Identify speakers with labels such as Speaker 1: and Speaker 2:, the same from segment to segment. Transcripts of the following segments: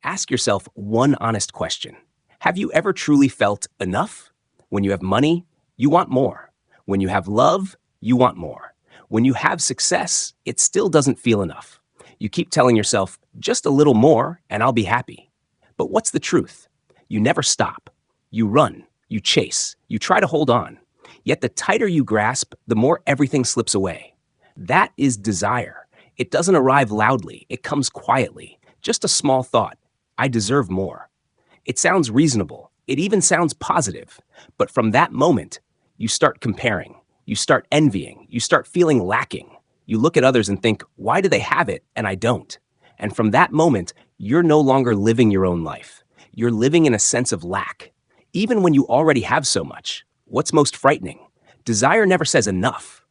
Speaker 1: Ask yourself one honest question. Have you ever truly felt enough? When you have money, you want more. When you have love, you want more. When you have success, it still doesn't feel enough. You keep telling yourself, just a little more and I'll be happy. But what's the truth? You never stop. You run, you chase, you try to hold on. Yet the tighter you grasp, the more everything slips away. That is desire. It doesn't arrive loudly. It comes quietly. Just a small thought. I deserve more. It sounds reasonable. It even sounds positive. But from that moment, you start comparing. You start envying. You start feeling lacking. You look at others and think, why do they have it and I don't? And from that moment, you're no longer living your own life. You're living in a sense of lack. Even when you already have so much. What's most frightening? Desire never says enough.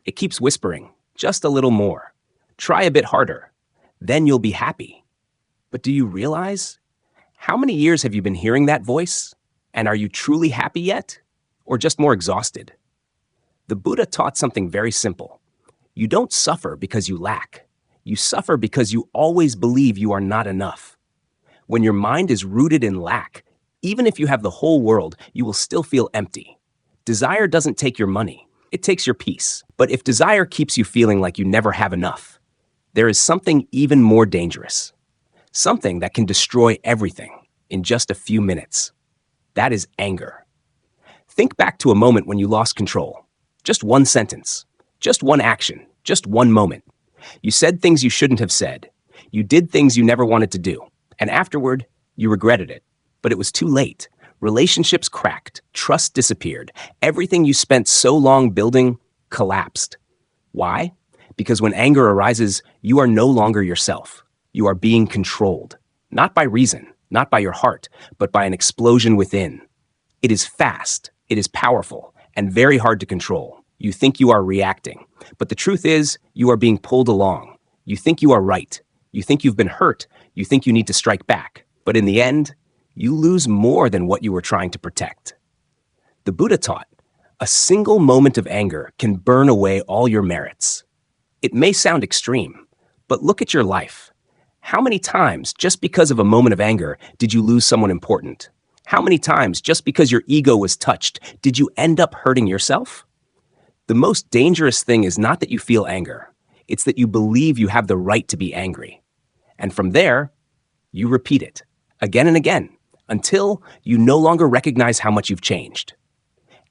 Speaker 1: It keeps whispering, just a little more. Try a bit harder. Then you'll be happy. But do you realize? How many years have you been hearing that voice? And are you truly happy yet? Or just more exhausted? The Buddha taught something very simple. You don't suffer because you lack. You suffer because you always believe you are not enough. When your mind is rooted in lack, even if you have the whole world, you will still feel empty. Desire doesn't take your money. It takes your peace. But if desire keeps you feeling like you never have enough, there is something even more dangerous. Something that can destroy everything in just a few minutes. That is anger. Think back to a moment when you lost control. Just one sentence. Just one action. Just one moment. You said things you shouldn't have said. You did things you never wanted to do. And afterward, you regretted it. But it was too late. Relationships cracked. Trust disappeared. Everything you spent so long building collapsed. Why? Because when anger arises, you are no longer yourself. You are being controlled. Not by reason, not by your heart, but by an explosion within. It is fast, it is powerful, and very hard to control. You think you are reacting, but the truth is, you are being pulled along. You think you are right. You think you've been hurt. You think you need to strike back. But in the end, you lose more than what you were trying to protect. The Buddha taught, a single moment of anger can burn away all your merits. It may sound extreme, but look at your life. How many times, just because of a moment of anger, did you lose someone important? How many times, just because your ego was touched, did you end up hurting yourself? The most dangerous thing is not that you feel anger. It's that you believe you have the right to be angry. And from there, you repeat it again and again until you no longer recognize how much you've changed.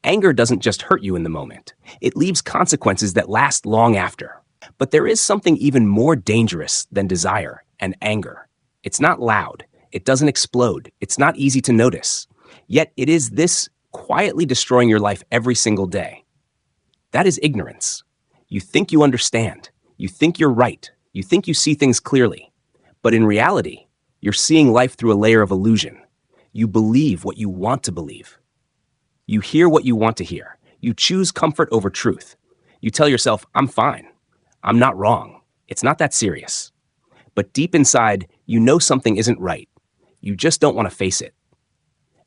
Speaker 1: Anger doesn't just hurt you in the moment. It leaves consequences that last long after. But there is something even more dangerous than desire and anger. It's not loud. It doesn't explode. It's not easy to notice. Yet it is this quietly destroying your life every single day. That is ignorance. You think you understand. You think you're right. You think you see things clearly. But in reality, you're seeing life through a layer of illusion. You believe what you want to believe. You hear what you want to hear. You choose comfort over truth. You tell yourself, I'm fine. I'm not wrong. It's not that serious. But deep inside, you know something isn't right. You just don't want to face it.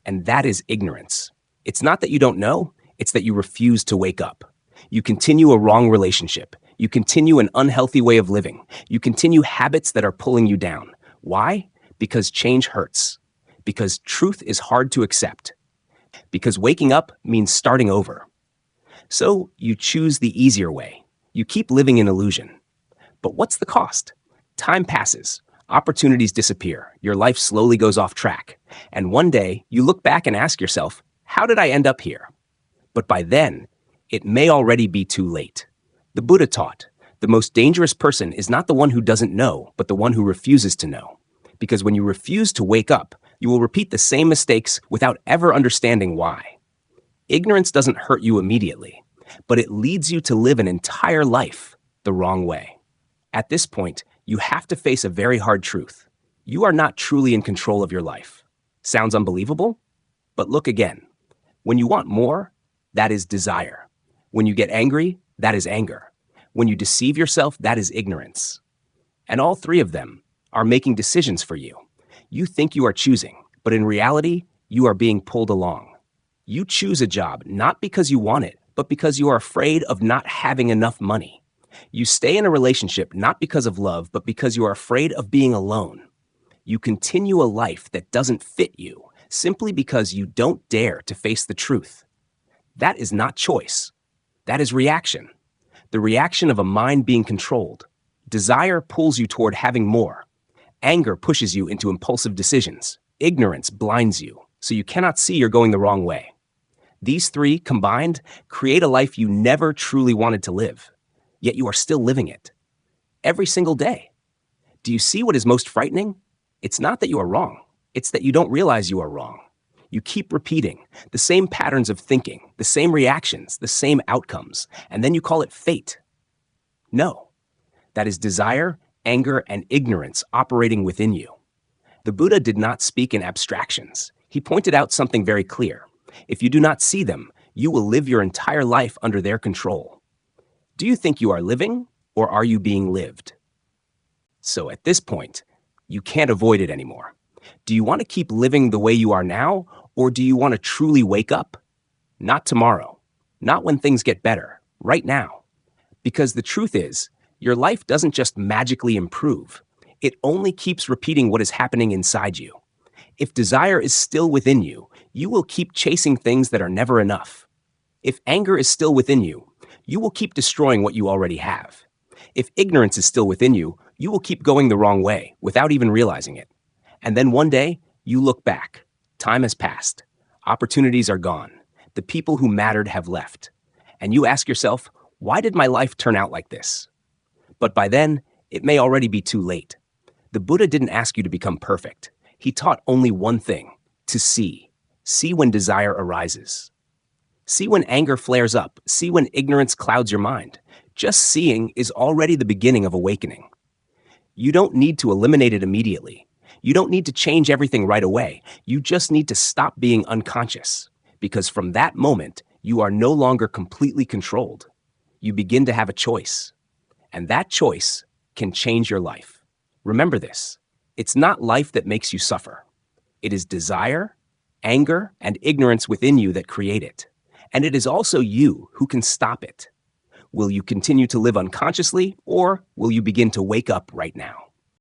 Speaker 1: And that is ignorance. It's not that you don't know, it's that you refuse to wake up. You continue a wrong relationship. You continue an unhealthy way of living. You continue habits that are pulling you down. Why? Because change hurts. Because truth is hard to accept. Because waking up means starting over. So you choose the easier way. You keep living in illusion. But what's the cost? Time passes. Opportunities disappear. Your life slowly goes off track. And one day, you look back and ask yourself, how did I end up here? But by then, it may already be too late. The Buddha taught, the most dangerous person is not the one who doesn't know, but the one who refuses to know. Because when you refuse to wake up, you will repeat the same mistakes without ever understanding why. Ignorance doesn't hurt you immediately, but it leads you to live an entire life the wrong way. At this point, you have to face a very hard truth. You are not truly in control of your life. Sounds unbelievable? But look again. When you want more, that is desire. When you get angry, that is anger. When you deceive yourself, that is ignorance. And all three of them are making decisions for you. You think you are choosing, but in reality, you are being pulled along. You choose a job not because you want it, but because you are afraid of not having enough money. You stay in a relationship not because of love, but because you are afraid of being alone. You continue a life that doesn't fit you simply because you don't dare to face the truth. That is not choice. That is reaction. The reaction of a mind being controlled. Desire pulls you toward having more. Anger pushes you into impulsive decisions. Ignorance blinds you, so you cannot see you're going the wrong way. These three, combined, create a life you never truly wanted to live, yet you are still living it. Every single day. Do you see what is most frightening? It's not that you are wrong. It's that you don't realize you are wrong. You keep repeating the same patterns of thinking, the same reactions, the same outcomes, and then you call it fate. No. That is desire, anger, and ignorance operating within you. The Buddha did not speak in abstractions. He pointed out something very clear. If you do not see them, you will live your entire life under their control. Do you think you are living, or are you being lived? So at this point, you can't avoid it anymore. Do you want to keep living the way you are now, or do you want to truly wake up? Not tomorrow. Not when things get better. Right now. Because the truth is, your life doesn't just magically improve. It only keeps repeating what is happening inside you. If desire is still within you, you will keep chasing things that are never enough. If anger is still within you, you will keep destroying what you already have. If ignorance is still within you, you will keep going the wrong way without even realizing it. And then one day, you look back. Time has passed. Opportunities are gone. The people who mattered have left. And you ask yourself, why did my life turn out like this? But by then, it may already be too late. The Buddha didn't ask you to become perfect. He taught only one thing, to see. See when desire arises. See when anger flares up. See when ignorance clouds your mind. Just seeing is already the beginning of awakening. You don't need to eliminate it immediately. You don't need to change everything right away. You just need to stop being unconscious. Because from that moment, you are no longer completely controlled. You begin to have a choice. And that choice can change your life. Remember this. It's not life that makes you suffer. It is desire, anger, and ignorance within you that create it. And it is also you who can stop it. Will you continue to live unconsciously, or will you begin to wake up right now?